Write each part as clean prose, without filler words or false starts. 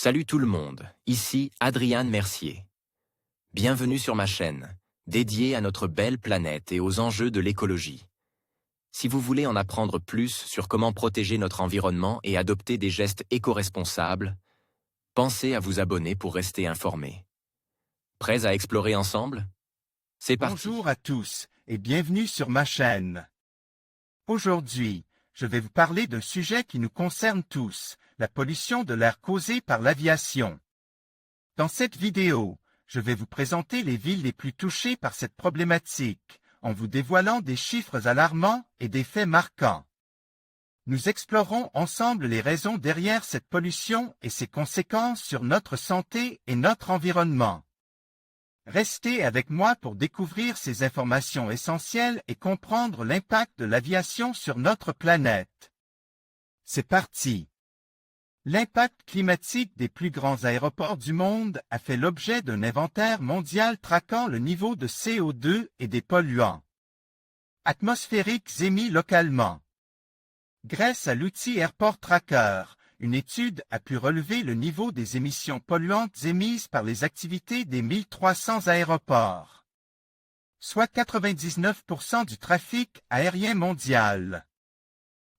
Salut tout le monde, ici Adrian Mercier. Bienvenue sur ma chaîne, dédiée à notre belle planète et aux enjeux de l'écologie. Si vous voulez en apprendre plus sur comment protéger notre environnement et adopter des gestes éco-responsables, pensez à vous abonner pour rester informé. Prêts à explorer ensemble? C'est parti. Bonjour à tous et bienvenue sur ma chaîne. Aujourd'hui, je vais vous parler d'un sujet qui nous concerne tous, la pollution de l'air causée par l'aviation. Dans cette vidéo, je vais vous présenter les villes les plus touchées par cette problématique, en vous dévoilant des chiffres alarmants et des faits marquants. Nous explorerons ensemble les raisons derrière cette pollution et ses conséquences sur notre santé et notre environnement. Restez avec moi pour découvrir ces informations essentielles et comprendre l'impact de l'aviation sur notre planète. C'est parti! L'impact climatique des plus grands aéroports du monde a fait l'objet d'un inventaire mondial traquant le niveau de CO2 et des polluants atmosphériques émis localement. Grâce à l'outil Airport Tracker, une étude a pu relever le niveau des émissions polluantes émises par les activités des 1300 aéroports, soit 99% du trafic aérien mondial.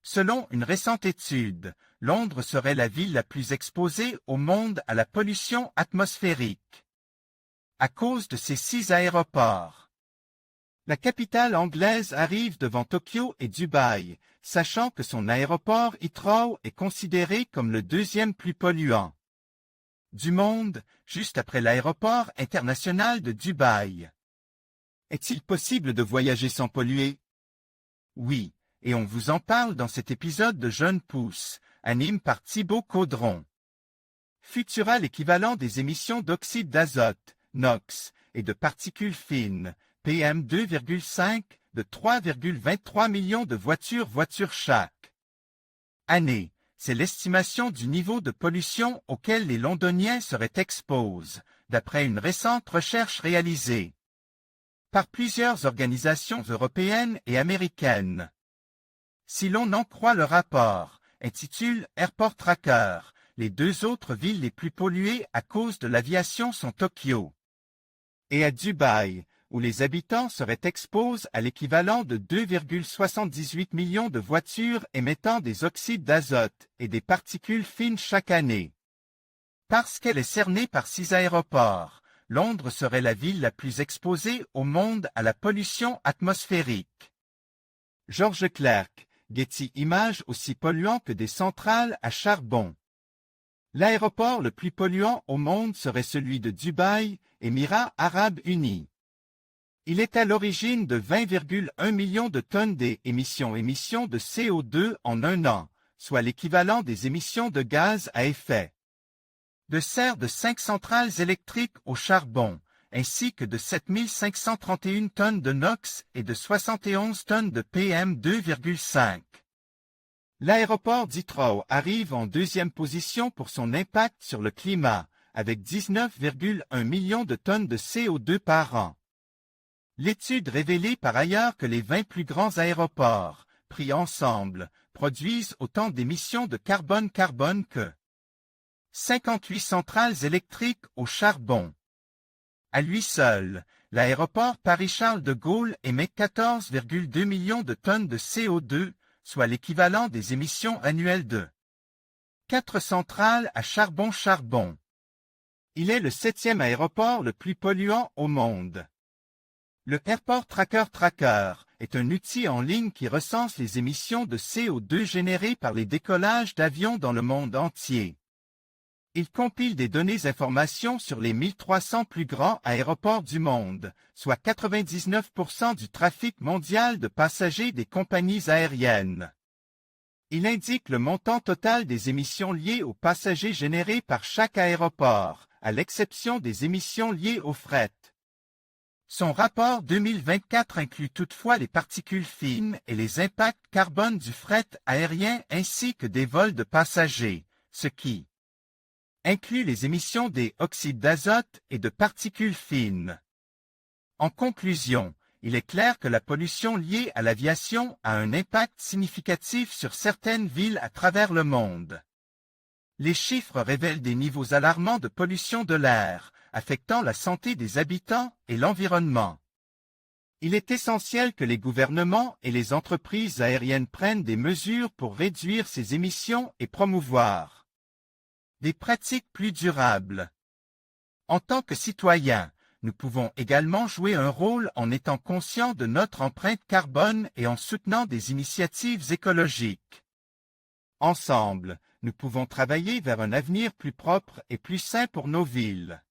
Selon une récente étude, Londres serait la ville la plus exposée au monde à la pollution atmosphérique, à cause de ses 6 aéroports. La capitale anglaise arrive devant Tokyo et Dubaï, sachant que son aéroport Heathrow est considéré comme le deuxième plus polluant du monde, juste après l'aéroport international de Dubaï. Est-il possible de voyager sans polluer? Oui, et on vous en parle dans cet épisode de Jeune Pousse, anime par Thibaut Caudron. Futura l'équivalent des émissions d'oxyde d'azote, NOx, et de particules fines, PM2,5, de 3,23 millions de voitures chaque année. C'est l'estimation du niveau de pollution auquel les Londoniens seraient exposés, d'après une récente recherche réalisée par plusieurs organisations européennes et américaines. Si l'on en croit le rapport, intitulé Airport Tracker, les deux autres villes les plus polluées à cause de l'aviation sont Tokyo et à Dubaï, où les habitants seraient exposés à l'équivalent de 2,78 millions de voitures émettant des oxydes d'azote et des particules fines chaque année. Parce qu'elle est cernée par 6 aéroports, Londres serait la ville la plus exposée au monde à la pollution atmosphérique. George Clerk, Getty Images aussi polluant que des centrales à charbon. L'aéroport le plus polluant au monde serait celui de Dubaï, Émirats arabes unis. Il est à l'origine de 20,1 millions de tonnes d'émissions de CO2 en un an, soit l'équivalent des émissions de gaz à effet de serre de 5 centrales électriques au charbon, ainsi que de 7531 tonnes de NOx et de 71 tonnes de PM2,5. L'aéroport d'Heathrow arrive en deuxième position pour son impact sur le climat, avec 19,1 millions de tonnes de CO2 par an. L'étude révélait par ailleurs que les 20 plus grands aéroports, pris ensemble, produisent autant d'émissions de carbone que 58 centrales électriques au charbon. À lui seul, l'aéroport Paris-Charles de Gaulle émet 14,2 millions de tonnes de CO2, soit l'équivalent des émissions annuelles de 4 centrales à charbon. Il est le 7e aéroport le plus polluant au monde. Le Airport Tracker est un outil en ligne qui recense les émissions de CO2 générées par les décollages d'avions dans le monde entier. Il compile des données informations sur les 1300 plus grands aéroports du monde, soit 99% du trafic mondial de passagers des compagnies aériennes. Il indique le montant total des émissions liées aux passagers générées par chaque aéroport, à l'exception des émissions liées au fret. Son rapport 2024 inclut toutefois les particules fines et les impacts carbone du fret aérien ainsi que des vols de passagers, ce qui inclut les émissions des oxydes d'azote et de particules fines. En conclusion, il est clair que la pollution liée à l'aviation a un impact significatif sur certaines villes à travers le monde. Les chiffres révèlent des niveaux alarmants de pollution de l'air, affectant la santé des habitants et l'environnement. Il est essentiel que les gouvernements et les entreprises aériennes prennent des mesures pour réduire ces émissions et promouvoir des pratiques plus durables. En tant que citoyens, nous pouvons également jouer un rôle en étant conscients de notre empreinte carbone et en soutenant des initiatives écologiques. Ensemble, nous pouvons travailler vers un avenir plus propre et plus sain pour nos villes.